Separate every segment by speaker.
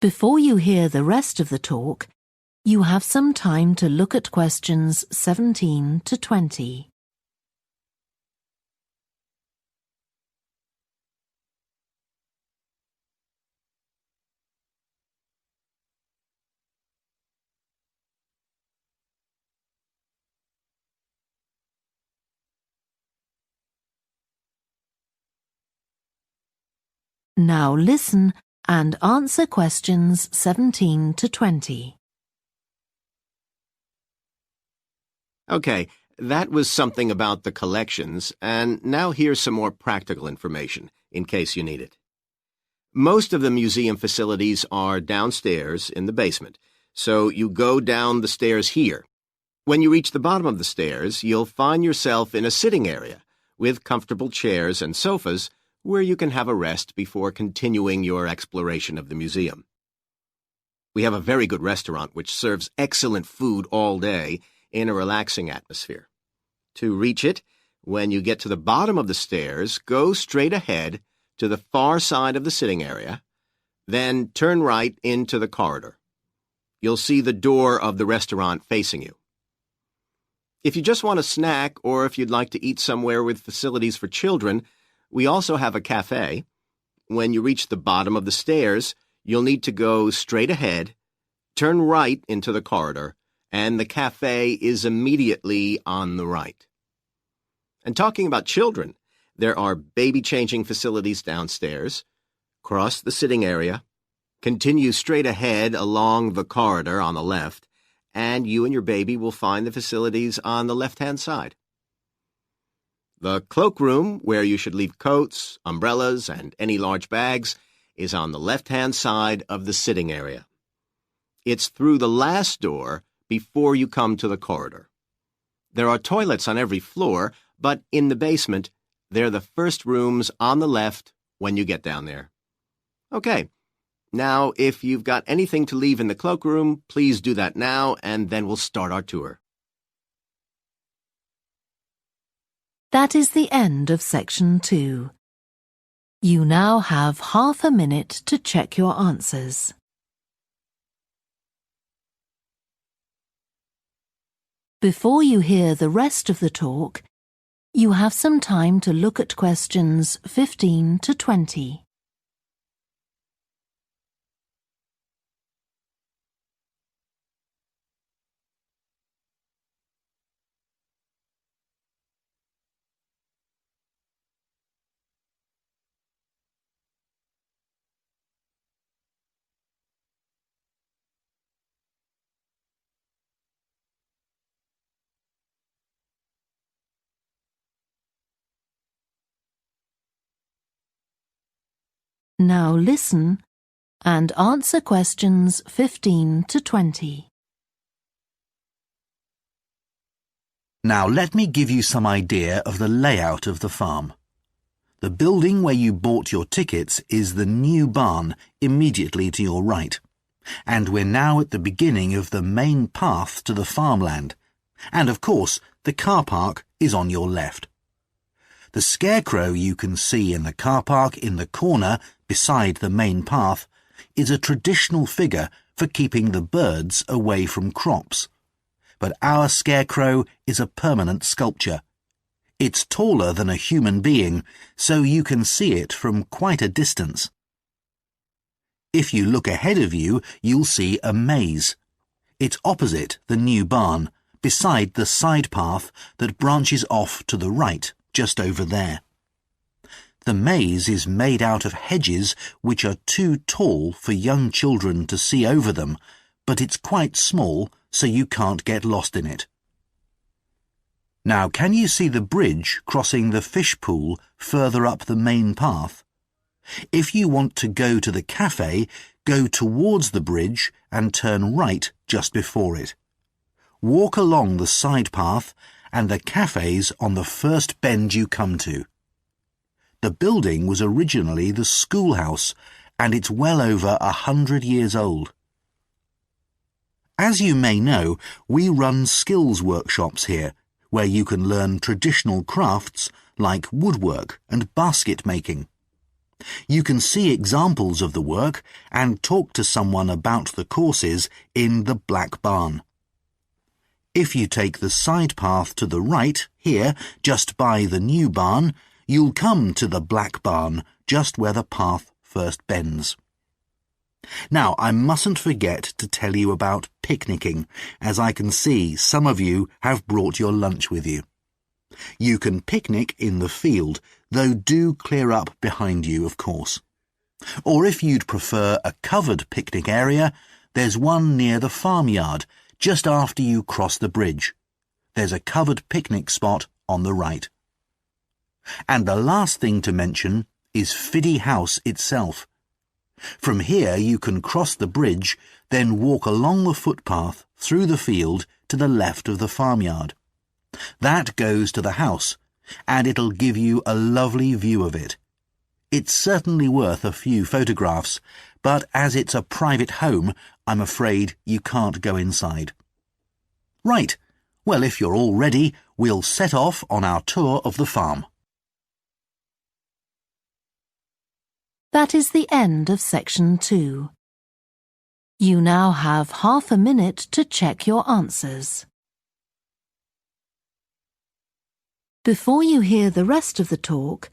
Speaker 1: Before you hear the rest of the talk, you have some time to look at questions 17 to 20. Now listen and answer questions 17 to 20.
Speaker 2: Okay, that was something about the collections, and now here's some more practical information, in case you need it. Most of the museum facilities are downstairs in the basement, so you go down the stairs here. When you reach the bottom of the stairs, you'll find yourself in a sitting area with comfortable chairs and sofas where you can have a rest before continuing your exploration of the museum. We have a very good restaurant which serves excellent food all day in a relaxing atmosphere. To reach it, when you get to the bottom of the stairs, go straight ahead to the far side of the sitting area, then turn right into the corridor. You'll see the door of the restaurant facing you. If you just want a snack or if you'd like to eat somewhere with facilities for children, we also have a cafe. When you reach the bottom of the stairs, you'll need to go straight ahead, turn right into the corridor, and the cafe is immediately on the right. And talking about children, there are baby-changing facilities downstairs. Cross the sitting area, continue straight ahead along the corridor on the left, and you and your baby will find the facilities on the left-hand side. The cloakroom, where you should leave coats, umbrellas, and any large bags, is on the left-hand side of the sitting area. It's through the last door before you come to the corridor. There are toilets on every floor, but in the basement, they're the first rooms on the left when you get down there. Okay, now if you've got anything to leave in the cloakroom, please do that now, and then we'll start our tour.
Speaker 1: That is the end of section 2. You now have half a minute to check your answers. Before you hear the rest of the talk, you have some time to look at questions 15 to 20. Now listen and answer questions 15 to 20.
Speaker 3: Now let me give you some idea of the layout of the farm. The building where you bought your tickets is the new barn immediately to your right. And we're now at the beginning of the main path to the farmland. And of course, the car park is on your left. The scarecrow you can see in the car park in the corner beside the main path is a traditional figure for keeping the birds away from crops. But our scarecrow is a permanent sculpture. It's taller than a human being, so you can see it from quite a distance. If you look ahead of you, you'll see a maze. It's opposite the new barn, beside the side path that branches off to the right, just over there. The maze is made out of hedges which are too tall for young children to see over them, but it's quite small, so you can't get lost in it. Now, can you see the bridge crossing the fish pool further up the main path? If you want to go to the cafe, go towards the bridge and turn right just before it. Walk along the side path and the cafe's on the first bend you come to. The building was originally the schoolhouse, and it's well over 100 years old. As you may know, we run skills workshops here, where you can learn traditional crafts like woodwork and basket making. You can see examples of the work and talk to someone about the courses in the Black Barn. If you take the side path to the right, here, just by the new barn, you'll come to the Black Barn, just where the path first bends. Now, I mustn't forget to tell you about picnicking, as I can see some of you have brought your lunch with you. You can picnic in the field, though do clear up behind you, of course. Or if you'd prefer a covered picnic area, there's one near the farmyard, just after you cross the bridge. There's a covered picnic spot on the right. And the last thing to mention is Fiddy House itself. From here you can cross the bridge, then walk along the footpath through the field to the left of the farmyard. That goes to the house, and it'll give you a lovely view of it. It's certainly worth a few photographs, but as it's a private home, I'm afraid you can't go inside. Right, well, if you're all ready, we'll set off on our tour of the farm.
Speaker 1: That is the end of section 2. You now have half a minute to check your answers. Before you hear the rest of the talk,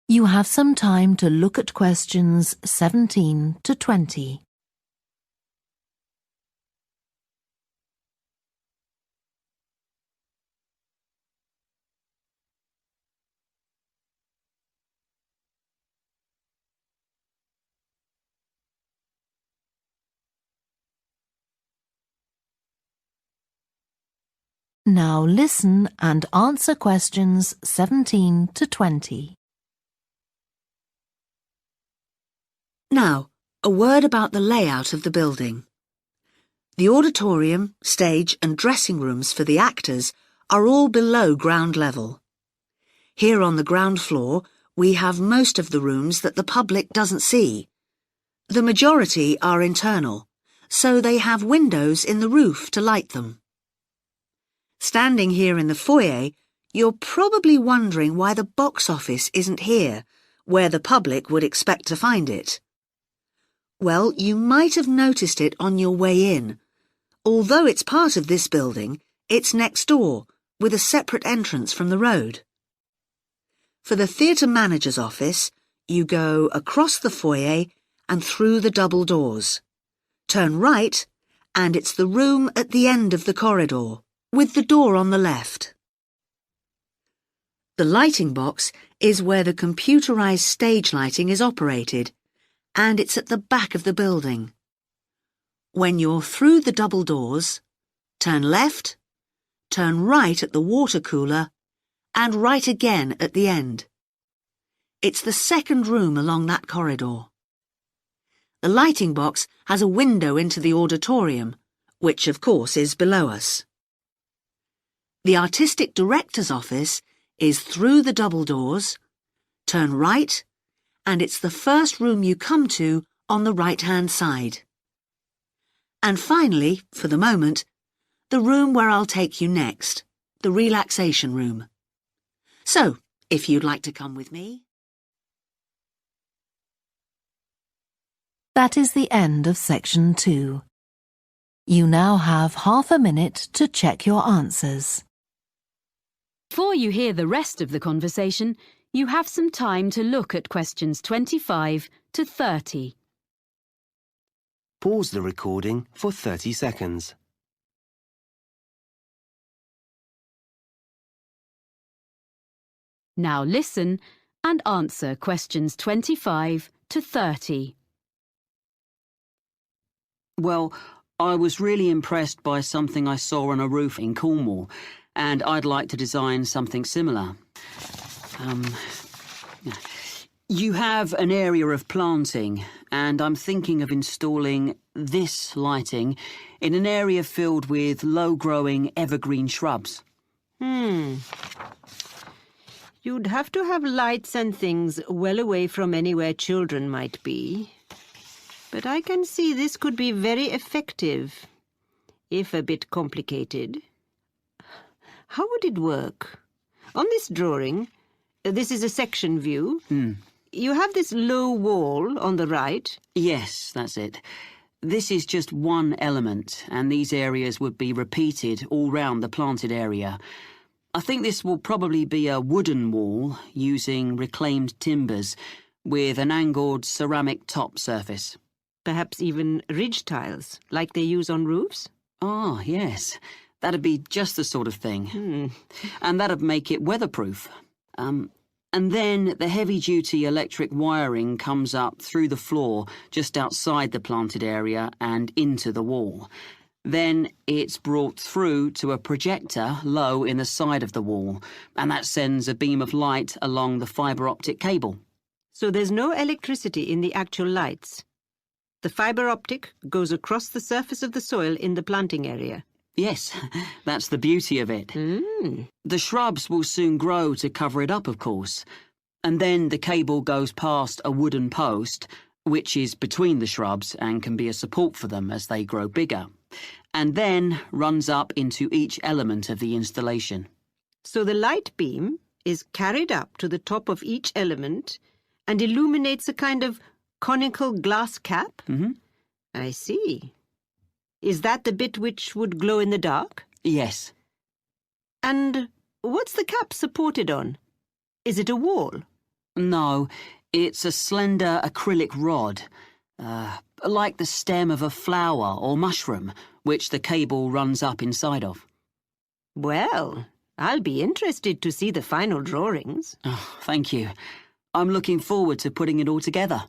Speaker 1: you have some time to look at questions 17 to 20. Now listen and answer questions 17 to 20.
Speaker 4: Now, a word about the layout of the building. The auditorium, stage and dressing rooms for the actors are all below ground level. Here on the ground floor, we have most of the rooms that the public doesn't see. The majority are internal, so they have windows in the roof to light them. Standing here in the foyer, you're probably wondering why the box office isn't here, where the public would expect to find it. Well, you might have noticed it on your way in. Although it's part of this building, it's next door, with a separate entrance from the road. For the theatre manager's office, you go across the foyer and through the double doors. Turn right, and it's the room at the end of the corridor, with the door on the left. The lighting box is where the computerized stage lighting is operated, and it's at the back of the building. When you're through the double doors, turn left, turn right at the water cooler, and right again at the end. It's the second room along that corridor. The lighting box has a window into the auditorium, which of course is below us. The artistic director's office is through the double doors, turn right, and it's the first room you come to on the right-hand side. And finally, for the moment, the room where I'll take you next, the relaxation room. So, if you'd like to come with me.
Speaker 1: That is the end of section 2. You now have half a minute to check your answers.
Speaker 5: Before you hear the rest of the conversation, you have some time to look at questions 25 to 30.
Speaker 6: Pause the recording for 30 seconds.
Speaker 5: Now listen and answer questions 25 to 30.
Speaker 7: Well, I was really impressed by something I saw on a roof in Cornwall, and I'd like to design something similar. You have an area of planting, and I'm thinking of installing this lighting in an area filled with low-growing evergreen shrubs.
Speaker 8: You'd have to have lights and things well away from anywhere children might be. But I can see this could be very effective, if a bit complicated. How would it work? On this drawing, this is a section view. you have this low wall on the right.
Speaker 7: Yes, that's it. This is just one element, and these areas would be repeated all round the planted area. I think this will probably be a wooden wall using reclaimed timbers with an angled ceramic top surface.
Speaker 8: Perhaps even ridge tiles, like they use on roofs?
Speaker 7: Ah, yes. That'd be just the sort of thing. And that'd make it weatherproof. And then the heavy-duty electric wiring comes up through the floor just outside the planted area and into the wall. Then it's brought through to a projector low in the side of the wall, and that sends a beam of light along the fibre optic cable.
Speaker 8: So there's no electricity in the actual lights. The fibre optic goes across the surface of the soil in the planting area.
Speaker 7: Yes, that's the beauty of it. The shrubs will soon grow to cover it up, of course. And then the cable goes past a wooden post, which is between the shrubs and can be a support for them as they grow bigger, and then runs up into each element of the installation.
Speaker 8: So the light beam is carried up to the top of each element and illuminates a kind of conical glass cap? I see. Is that the bit which would glow in the dark?
Speaker 7: Yes.
Speaker 8: And what's the cap supported on? Is it a wall?
Speaker 7: No, it's a slender acrylic rod, like the stem of a flower or mushroom, which the cable runs up inside of.
Speaker 8: Well, I'll be interested to see the final drawings.
Speaker 7: Oh, thank you. I'm looking forward to putting it all together.